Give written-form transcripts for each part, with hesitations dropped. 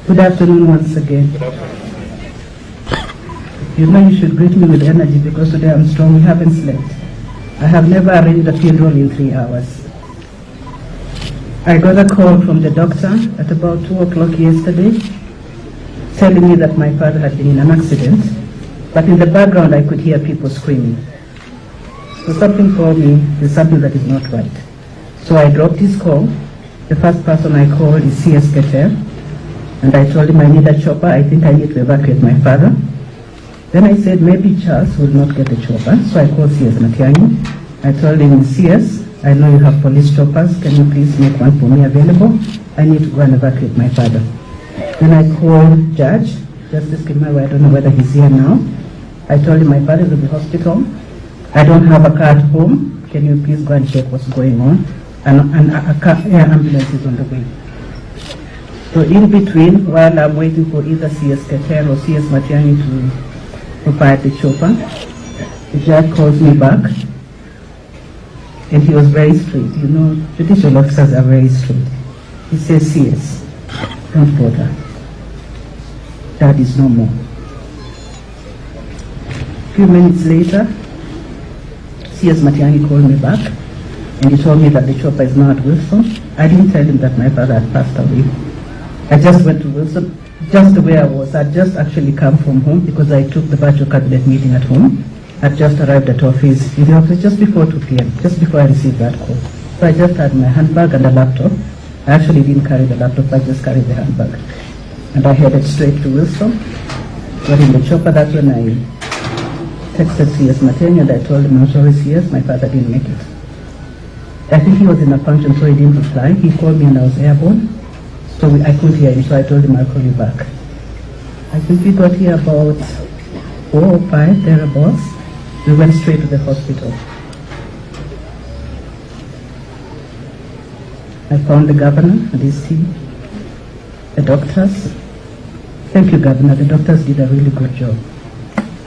Good afternoon once again. You know you should greet me with energy because today I'm strong. We haven't slept. I have never arranged a funeral in 3 hours. I got a call from the doctor at about 2 o'clock yesterday telling me that my father had been in an accident, but in the background I could hear people screaming. So something told me there's something that is not right. So I dropped his call. The first person I called is CS Keter, and I told him I need a chopper. I think I need to evacuate my father. Then I said maybe Charles will not get the chopper, so I called CS Matiang'i. I told him, CS, I know you have police choppers. Can you please make one for me available? I need to go and evacuate my father. Then I called Justice Kimawa. I don't know whether he's here now. I told him my father is at the hospital. I don't have a car at home. Can you please go and check what's going on? And air ambulance is on the way. So in between, while I'm waiting for either CS Keter or CS Matiang'i to provide the chopper, the judge calls me back, and he was very straight. You know, judicial officers are very straight. He says, CS, don't bother. Dad is no more. A few minutes later, CS Matiang'i called me back, and he told me that the chopper is now at Wilson. I didn't tell him that my father had passed away. I just went to Wilson, just the way I was. I'd just actually come from home because I took the virtual cabinet meeting at home. I'd just arrived at office, in the office just before 2 p.m., just before I received that call. So I just had my handbag and a laptop. I actually didn't carry the laptop, I just carried the handbag. And I headed straight to Wilson, got in the chopper. That's when I texted CS Matiang'i and I told him, I'm sorry CS, my father didn't make it. I think he was in a function, so he didn't reply. He called me and I was airborne, so I couldn't hear him, so I told him I'll call you back. I think we got here about 4 or 5, thereabouts. We went straight to the hospital. I found the governor and his team, the doctors. Thank you, Governor. The doctors did a really good job.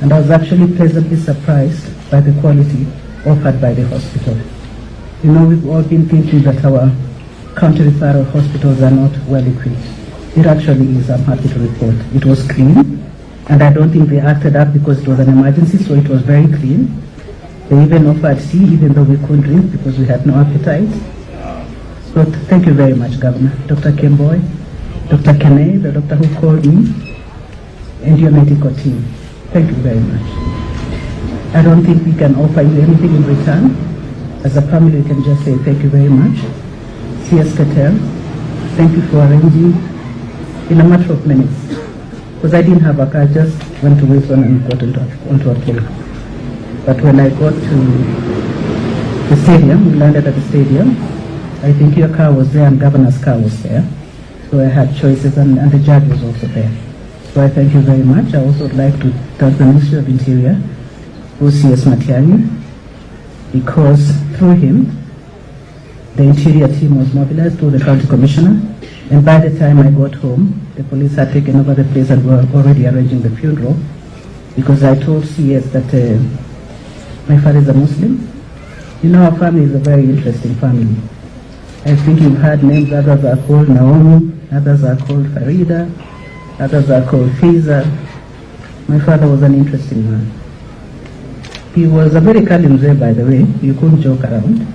And I was actually pleasantly surprised by the quality offered by the hospital. You know, we've all been thinking that our county referral hospitals are not well equipped. It actually is, I'm happy to report. It was clean, and I don't think they acted up because it was an emergency, so it was very clean. They even offered tea, even though we couldn't drink because we had no appetite. So thank you very much, Governor. Dr. Kemboy, Dr. Kene, the doctor who called me, and your medical team. Thank you very much. I don't think we can offer you anything in return. As a family, we can just say thank you very much. CS Keter, thank you for arranging in a matter of minutes. Because I didn't have a car, I just went to Wilson and got onto a plane. But when I got to the stadium, we landed at the stadium, I think your car was there and Governor's car was there. So I had choices, and the judge was also there. So I thank you very much. I also would like to thank the Ministry of Interior, through CS Matiang'i, because through him, the interior team was mobilized through the county commissioner, and by the time I got home, the police had taken over the place and were already arranging the funeral, because I told CS that my father is a Muslim. You know, our family is a very interesting family. I think you've heard names. Others are called Naomi, others are called Farida, others are called Fiza. My father was an interesting man. He was a very calm Mzee, by the way. You couldn't joke around.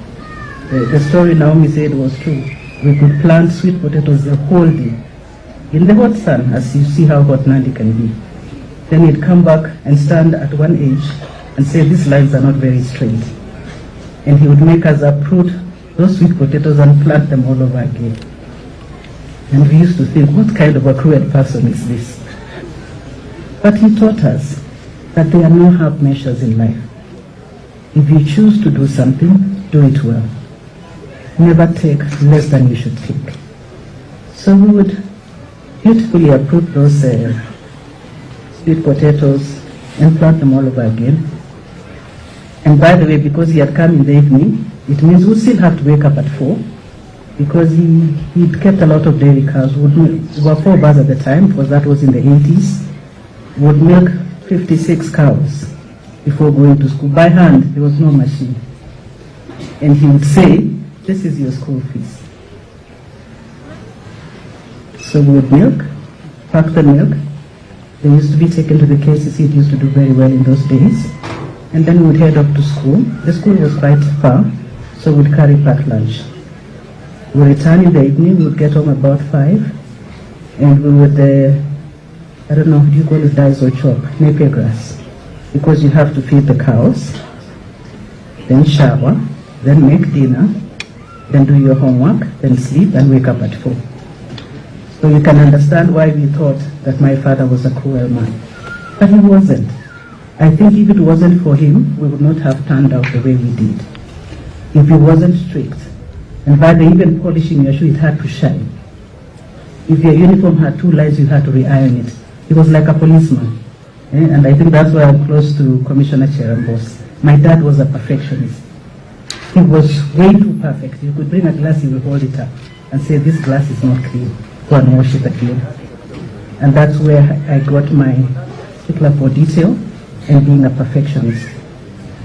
The story Naomi said was true. We could plant sweet potatoes the whole day in the hot sun, as you see how hot Nandi can be. Then he'd come back and stand at one edge and say, these lines are not very straight. And he would make us uproot those sweet potatoes and plant them all over again. And we used to think, what kind of a cruel person is this? But he taught us that there are no half measures in life. If you choose to do something, do it well. Never take less than you should take. So we would beautifully uproot those sweet potatoes and plant them all over again. And by the way, because he had come in the evening, it means we'd still have to wake up at 4, because he'd kept a lot of dairy cows. There were 4 bars at the time, because that was in the 80s. Would milk 56 cows before going to school by hand. There was no machine. And he would say, this is your school fees. So we would milk, pack the milk. They used to be taken to the KCC. It used to do very well in those days. And then we would head off to school. The school was quite far, so we would carry packed lunch. We would return in the evening. We would get home about 5. And we would, I don't know, do you call it dice or chop? Napier grass. Because you have to feed the cows, then shower, then make dinner, then do your homework, then sleep and wake up at 4. So you can understand why we thought that my father was a cruel man. But he wasn't. I think if it wasn't for him, we would not have turned out the way we did. If he wasn't strict, and by the even polishing your shoe, it had to shine. If your uniform had 2 lines, you had to re-iron it. He was like a policeman. And I think that's why I'm close to Commissioner Cherambos. My dad was a perfectionist. He was way too perfect. You could bring a glass, he would hold it up and say, this glass is not clean. Go and wash it again. And that's where I got my stickler for detail and being a perfectionist.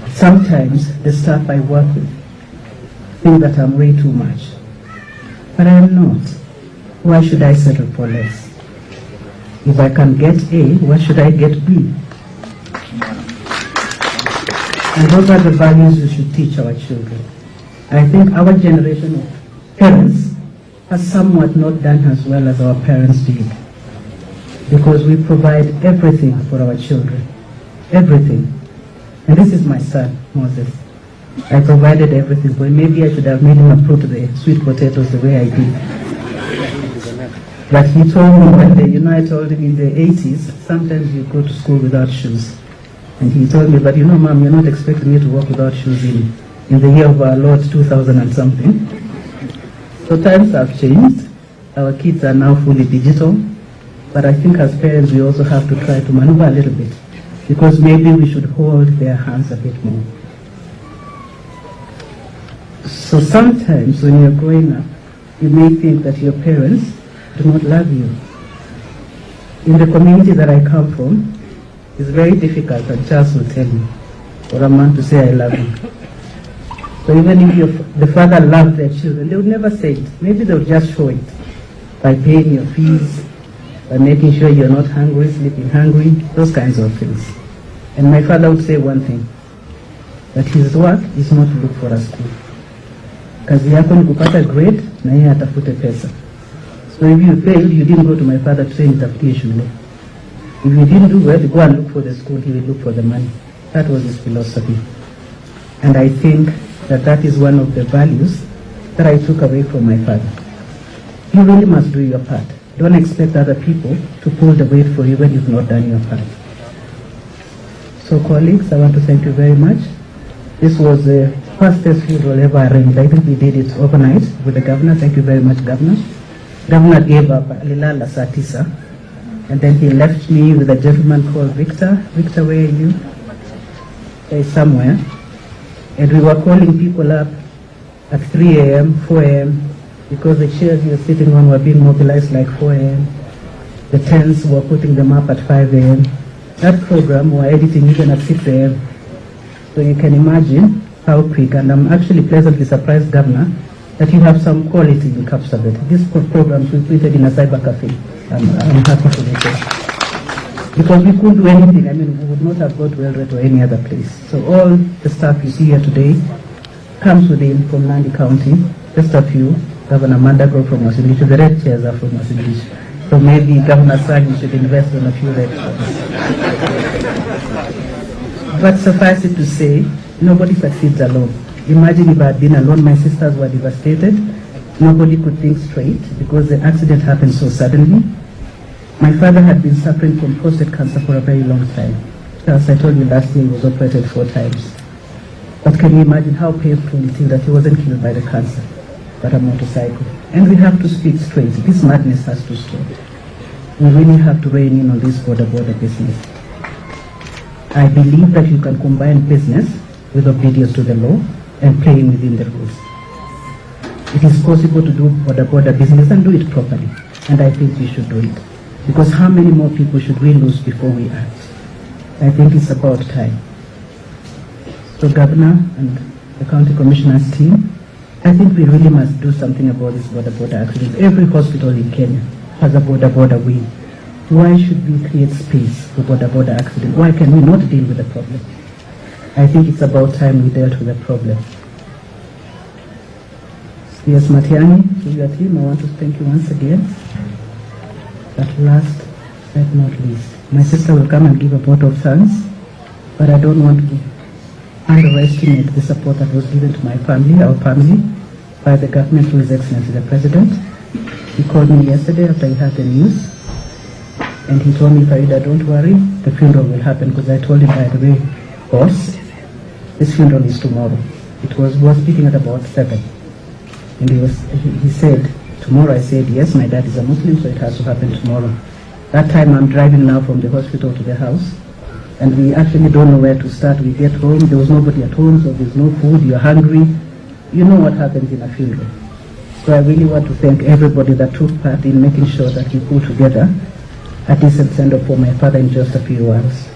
Sometimes the staff I work with think that I'm way too much. But I am not. Why should I settle for less? If I can get A, why should I get B? And those are the values we should teach our children. I think our generation of parents has somewhat not done as well as our parents did. Because we provide everything for our children. Everything. And this is my son, Moses. I provided everything for him. Maybe I should have made him uproot the sweet potatoes the way I did. But he told me one day, I told him in the 80s, sometimes you go to school without shoes. And he told me, but Mom, you're not expecting me to walk without shoes in the year of our Lord 2000 and something. So times have changed. Our kids are now fully digital. But I think as parents, we also have to try to maneuver a little bit. Because maybe we should hold their hands a bit more. So sometimes when you're growing up, you may think that your parents do not love you. In the community that I come from, it's very difficult, and Charles will tell you, for a man to say I love you. So even if the father loved their children, they would never say it. Maybe they would just show it by paying your fees, by making sure you're not hungry, sleeping hungry, those kinds of things. And my father would say one thing, that his work is not to look for a school. Kazi yako ni kupata grade, na yeye atafute pesa. So if you failed, you didn't go to my father to say nitafutie shule. If you didn't do well, go and look for the school, he will look for the money. That was his philosophy. And I think that is one of the values that I took away from my father. You really must do your part. Don't expect other people to pull the weight for you when you've not done your part. So colleagues, I want to thank you very much. This was the fastest funeral ever arranged. I think we did it overnight with the governor. Thank you very much, Governor. Governor gave up Alilala Satisa, and then he left me with a gentleman called Victor. Victor, where are you? He's somewhere. And we were calling people up at 3 a.m., 4 a.m., because the chairs you were sitting on were being mobilized like 4 a.m. The tents were putting them up at 5 a.m. That program we were editing even at 6 a.m. So you can imagine how quick, and I'm actually pleasantly surprised, Governor, that you have some quality in Kapsabet. These programs we created in a cyber cafe. I'm happy to make it. Because we couldn't do anything. I mean, we would not have got well-read or any other place. So all the staff you see here today comes within from Nandi County. Just a few. Governor Mandago from Wasingishu. The red chairs are from Wasingishu. So maybe Governor Sagi should invest in a few red chairs. But suffice it to say, nobody succeeds alone. Imagine if I had been alone, my sisters were devastated. Nobody could think straight because the accident happened so suddenly. My father had been suffering from prostate cancer for a very long time. As I told you last year, he was operated 4 times. But can you imagine how painful it is that he wasn't killed by the cancer, but a motorcycle? And we have to speak straight. This madness has to stop. We really have to rein in on this border business. I believe that you can combine business with obedience to the law and playing within the rules. It is possible to do border business and do it properly. And I think we should do it. Because how many more people should we lose before we act? I think it's about time. So Governor and the County Commissioner's team, I think we really must do something about this border accidents. Every hospital in Kenya has a border wing. why should we create space for border accident? Why can we not deal with the problem? I think it's about time we dealt with the problem. Yes, Matiani, to your team, I want to thank you once again. But last but not least, my sister will come and give a vote of thanks, but I don't want to underestimate the support that was given to my family, our family, by the government through His Excellency the President. He called me yesterday after he heard the news, and he told me, Farida, don't worry, the funeral will happen, because I told him, by the way, boss, this funeral is tomorrow. It was speaking at about 7. And he said, tomorrow. I said, yes, my dad is a Muslim, so it has to happen tomorrow. That time I'm driving now from the hospital to the house, and we actually don't know where to start. We get home, there was nobody at home, so there's no food, you're hungry. You know what happens in a funeral. So I really want to thank everybody that took part in making sure that we put together a decent send-off for my father in just a few hours.